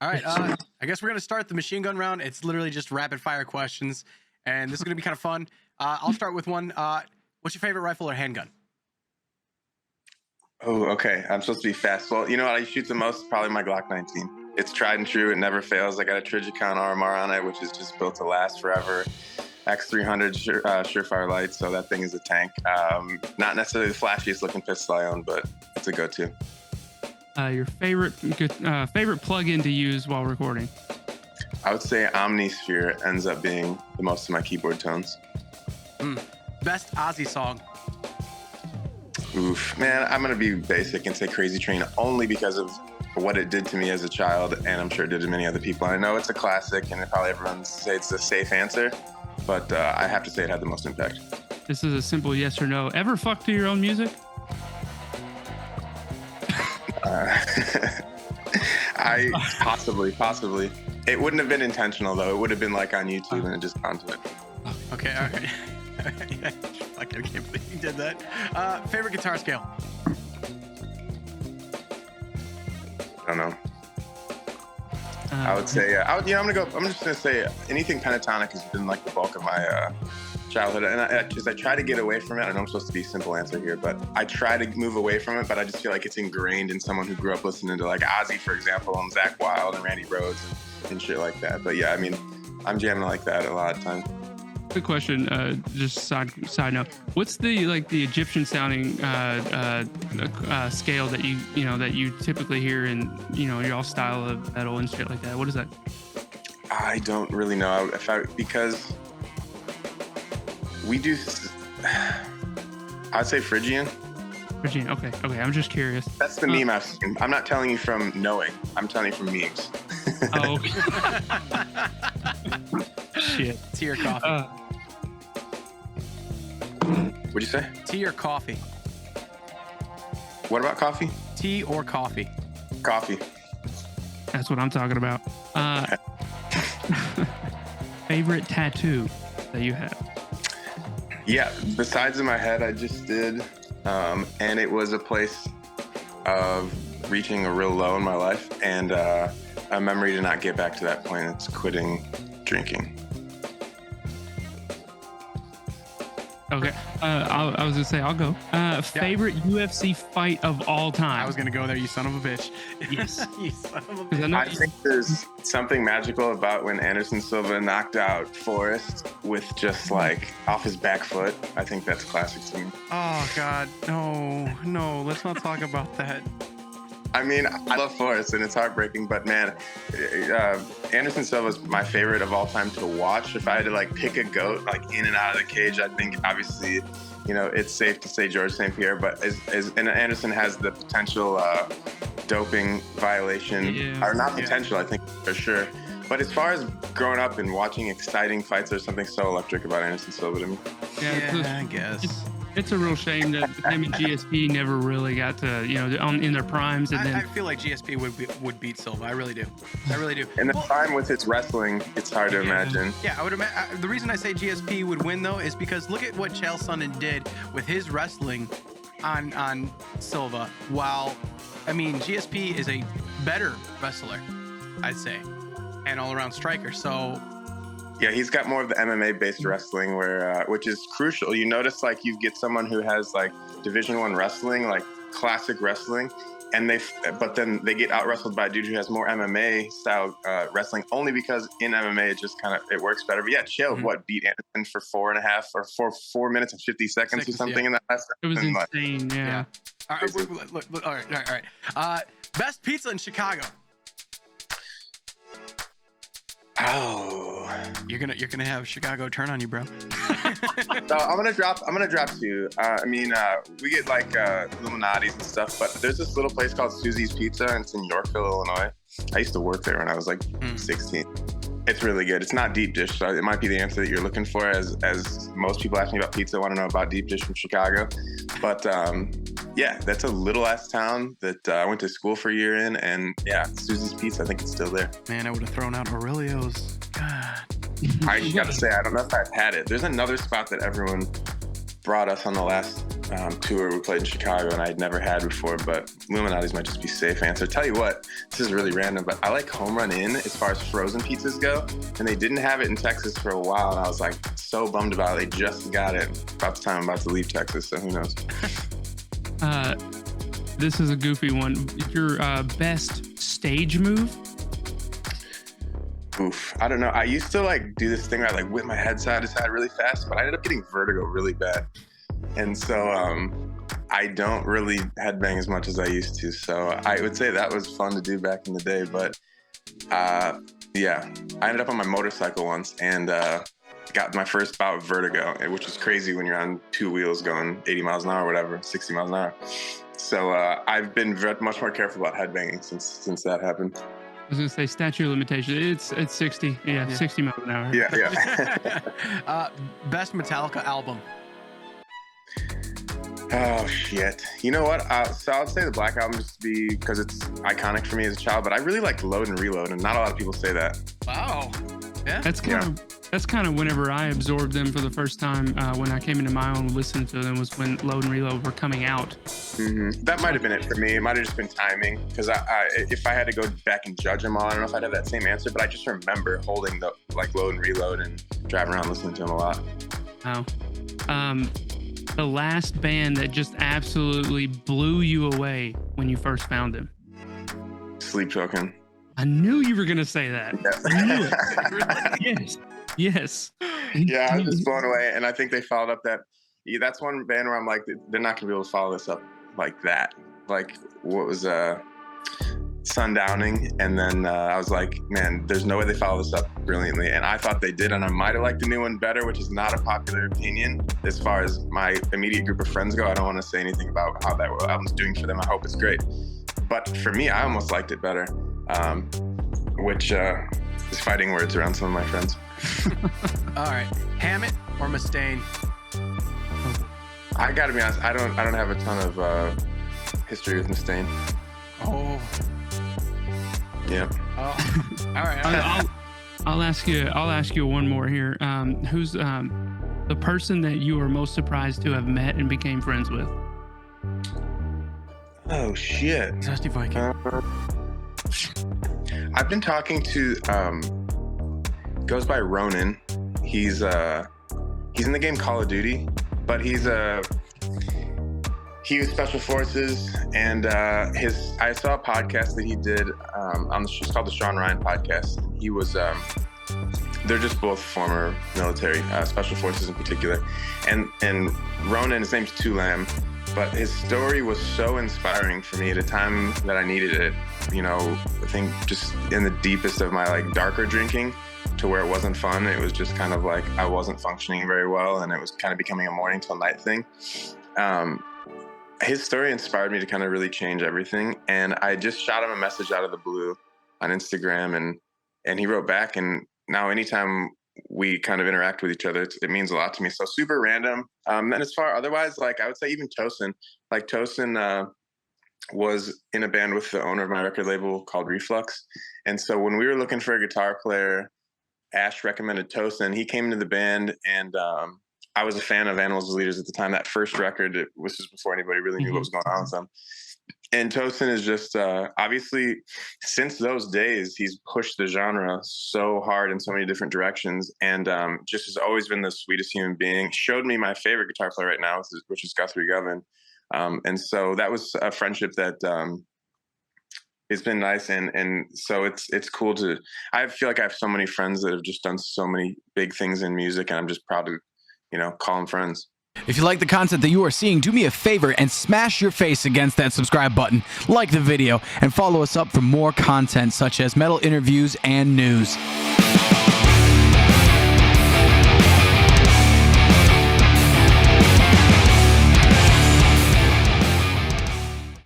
All right. I guess we're gonna start the machine gun round. It's literally just rapid fire questions, and this is gonna be kind of fun. I'll start with one. What's your favorite rifle or handgun? Oh, okay. I'm supposed to be fast. Well, you know what I shoot the most? Probably my Glock 19. It's tried and true. It never fails. I got a Trijicon RMR on it, which is just built to last forever. X300 surefire light, so that thing is a tank. Not necessarily the flashiest looking pistol I own, but it's a go-to. Your favorite plug-in to use while recording? I would say Omnisphere ends up being the most of my keyboard tones. Best Ozzy song? Oof, man, I'm gonna be basic and say Crazy Train only because of what it did to me as a child, and I'm sure it did to many other people. I know it's a classic, and probably everyone say it's a safe answer, but I have to say it had the most impact. This is a simple yes or no. Ever fuck to your own music? I possibly. It wouldn't have been intentional though. It would have been like on YouTube and it just gone to it. Okay, all right. Like, I can't believe you did that. Favorite guitar scale? I don't know. I would say, I'm just gonna say anything pentatonic has been like the bulk of my childhood, and I try to get away from it. I know I'm supposed to be a simple answer here, but I try to move away from it. But I just feel like it's ingrained in someone who grew up listening to like Ozzy, for example, and Zakk Wylde and Randy Rhoads and shit like that. But yeah, I mean, I'm jamming like that a lot of times. Good question. Just side note. What's the Egyptian sounding scale that you typically hear in your style of metal and shit like that? What is that? I don't really know. Because we do, I'd say Phrygian. Phrygian. Okay. I'm just curious. That's the meme I've seen. I'm not telling you from knowing. I'm telling you from memes. Oh. Okay. Shit. Tea or coffee? What'd you say? Tea or coffee? What about coffee? Tea or coffee? Coffee. That's what I'm talking about. Favorite tattoo that you have? Yeah, besides in my head, I just did, and it was a place of reaching a real low in my life, and a memory to not get back to that point. It's quitting drinking. Okay, I was gonna say I'll go. Favorite UFC fight of all time? I was gonna go there, you son of a bitch. Yes. You son of a bitch. I think there's something magical about when Anderson Silva knocked out Forrest with just like off his back foot. I think that's classic to me. Oh God, no, let's not talk about that. I mean, I love Forrest and it's heartbreaking, but man, Anderson Silva is my favorite of all time to watch. If I had to like pick a GOAT like in and out of the cage, I think obviously, it's safe to say George St. Pierre, but and Anderson has the potential doping violation, or not potential, I think for sure. But as far as growing up and watching exciting fights, there's something so electric about Anderson Silva to me. Yeah, I guess. It's a real shame that him and GSP never really got to, in their primes. And I feel like GSP would beat Silva. I really do. In the time with his wrestling, it's hard to imagine. Yeah, I would imagine. The reason I say GSP would win, though, is because look at what Chael Sonnen did with his wrestling on Silva. While, I mean, GSP is a better wrestler, I'd say, and all-around striker. So... Yeah, he's got more of the MMA-based wrestling, which is crucial. You notice, like, you get someone who has like Division I wrestling, like classic wrestling, but then they get out-wrestled by a dude who has more MMA-style wrestling, only because in MMA it works better. But yeah, Chael, beat Anderson for 4.5 or 4 minutes and 50 seconds or something in that last. It was insane. Yeah. All right. Best pizza in Chicago. Oh, you're gonna have Chicago turn on you, bro. So I'm gonna drop 2. We get like Illuminati's and stuff, but there's this little place called Susie's Pizza, and it's in Yorkville, Illinois. I used to work there when I was like 16. It's really good. It's not deep dish, so it might be the answer that you're looking for. As most people ask me about pizza, want to know about deep dish from Chicago. But yeah, that's a little ass town that I went to school for a year in, and yeah, Susie's Pizza. I think it's still there. Man, I would have thrown out Aurelio's. God. I gotta say, I don't know if I've had it. There's another spot that everyone brought us on the last tour we played in Chicago, and I'd never had before, but Illuminati's might just be safe answer. Tell you what, this is really random, but I like Home Run Inn as far as frozen pizzas go, and they didn't have it in Texas for a while, and I was like so bummed about it. They just got it about the time I'm about to leave Texas, so who knows. This is a goofy one. Your best stage move? Oof, I don't know. I used to like do this thing where I like whip my head side to side really fast, but I ended up getting vertigo really bad. And so I don't really headbang as much as I used to. So I would say that was fun to do back in the day. But yeah, I ended up on my motorcycle once and got my first bout of vertigo, which is crazy when you're on two wheels going 80 miles an hour or whatever, 60 miles an hour. So I've been much more careful about headbanging since that happened. I was gonna say statute of limitation. It's 60. Yeah, 60 miles an hour. Yeah. Best Metallica album. Oh shit! You know what? So I would say the Black Album just because it's iconic for me as a child. But I really like Load and Reload, and not a lot of people say that. Wow. Yeah. That's kind of whenever I absorbed them for the first time. When I came into my own listening to them was when Load and Reload were coming out. Mm-hmm. That might have been it for me. It might have just been timing. Because if I had to go back and judge them all, I don't know if I'd have that same answer. But I just remember holding the Load and Reload and driving around listening to them a lot. Wow. The last band that just absolutely blew you away when you first found them? Sleep Token. I knew you were going to say that. Yeah. I knew it. Yes. Yeah, I was just blown away. And I think they followed up that's one band where I'm like, they're not going to be able to follow this up like that. Like, what was Sundowning? And then I was like, man, there's no way they follow this up brilliantly. And I thought they did, and I might have liked the new one better, which is not a popular opinion as far as my immediate group of friends go. I don't want to say anything about how that album's doing for them. I hope it's great. But for me, I almost liked it better, which is fighting words around some of my friends. All right, Hammett or Mustaine? I gotta be honest, I don't have a ton of history with Mustaine. Oh. Yeah. Oh. All right. I'll ask you one more here. Who's the person that you are most surprised to have met and became friends with? Oh shit. Dusty Viking. I've been talking to goes by Ronan. He's in the game Call of Duty, but he was Special Forces, and I saw a podcast that he did it's called the Sean Ryan podcast. He was they're just both former military, Special Forces in particular, and Ronan, his name's Tulam, but his story was so inspiring for me at a time that I needed it. You know, I think just in the deepest of my like darker drinking, to where it wasn't fun. It was just kind of like I wasn't functioning very well, and it was kind of becoming a morning till night thing. His story inspired me to kind of really change everything. And I just shot him a message out of the blue on Instagram, and he wrote back. And now anytime we kind of interact with each other, it means a lot to me. So super random. And as far otherwise, like I would say even Tosin, was in a band with the owner of my record label called Reflux. And so when we were looking for a guitar player, Ash recommended Tosin. He came into the band, and I was a fan of Animals as Leaders at the time. That first record, it was just before anybody really knew what was going on with them. And Tosin is just, obviously, since those days, he's pushed the genre so hard in so many different directions, and just has always been the sweetest human being. Showed me my favorite guitar player right now, which is Guthrie Govan. And so that was a friendship that it's been nice. And so it's cool I feel like I have so many friends that have just done so many big things in music, and I'm just proud to, call them friends. If you like the content that you are seeing, do me a favor and smash your face against that subscribe button, like the video, and follow us up for more content such as metal interviews and news.